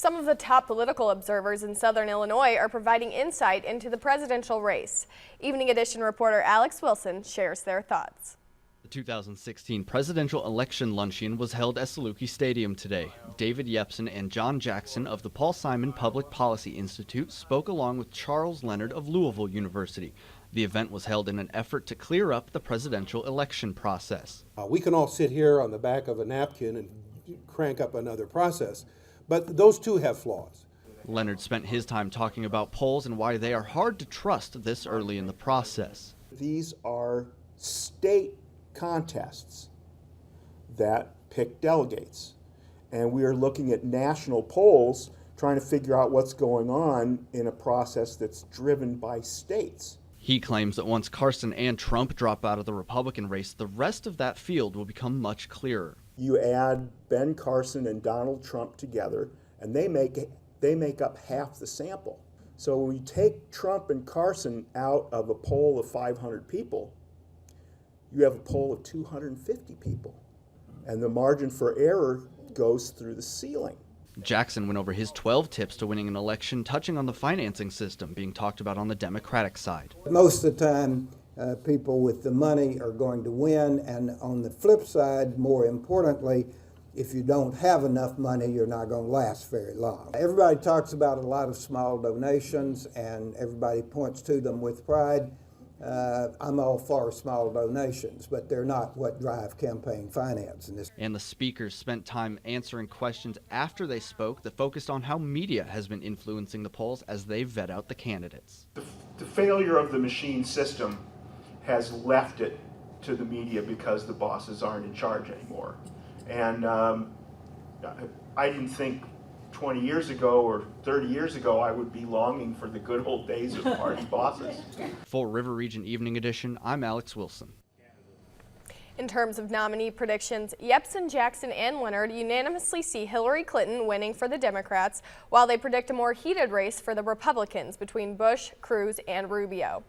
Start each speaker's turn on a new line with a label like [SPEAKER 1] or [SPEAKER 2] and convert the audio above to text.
[SPEAKER 1] Some of the top political observers in Southern Illinois are providing insight into the presidential race. Evening Edition reporter Alex Wilson shares their thoughts.
[SPEAKER 2] The 2016 presidential election luncheon was held at Saluki Stadium today. David Yepsen and John Jackson of the Paul Simon Public Policy Institute spoke along with Charles Leonard of Louisville University. The event was held in an effort to clear up the presidential election process.
[SPEAKER 3] We can all sit here on the back of a napkin and crank up another process, but those too have flaws.
[SPEAKER 2] Leonard spent his time talking about polls and why they are hard to trust this early in the process.
[SPEAKER 4] These are state contests that pick delegates, and we are looking at national polls trying to figure out what's going on in a process that's driven by states.
[SPEAKER 2] He claims that once Carson and Trump drop out of the Republican race, the rest of that field will become much clearer.
[SPEAKER 4] You add Ben Carson and Donald Trump together, and they make up half the sample. So when you take Trump and Carson out of a poll of 500 people, you have a poll of 250 people, and the margin for error goes through the ceiling.
[SPEAKER 2] Jackson went over his 12 tips to winning an election, touching on the financing system being talked about on the Democratic side.
[SPEAKER 5] Most of the time, people with the money are going to win, and on the flip side, more importantly, if you don't have enough money, you're not going to last very long. Everybody talks about a lot of small donations, and everybody points to them with pride. I'm all for small donations, but they're not what drive campaign finance in this.
[SPEAKER 2] And the speakers spent time answering questions after they spoke that focused on how media has been influencing the polls as they vet out the candidates.
[SPEAKER 6] The failure of the machine system has left it to the media because the bosses aren't in charge anymore. And I didn't think 20 years ago or 30 years ago I would be longing for the good old days of party bosses.
[SPEAKER 2] For River Region Evening Edition, I'm Alex Wilson.
[SPEAKER 1] In terms of nominee predictions, Yepsen, Jackson, and Leonard unanimously see Hillary Clinton winning for the Democrats, while they predict a more heated race for the Republicans between Bush, Cruz, and Rubio.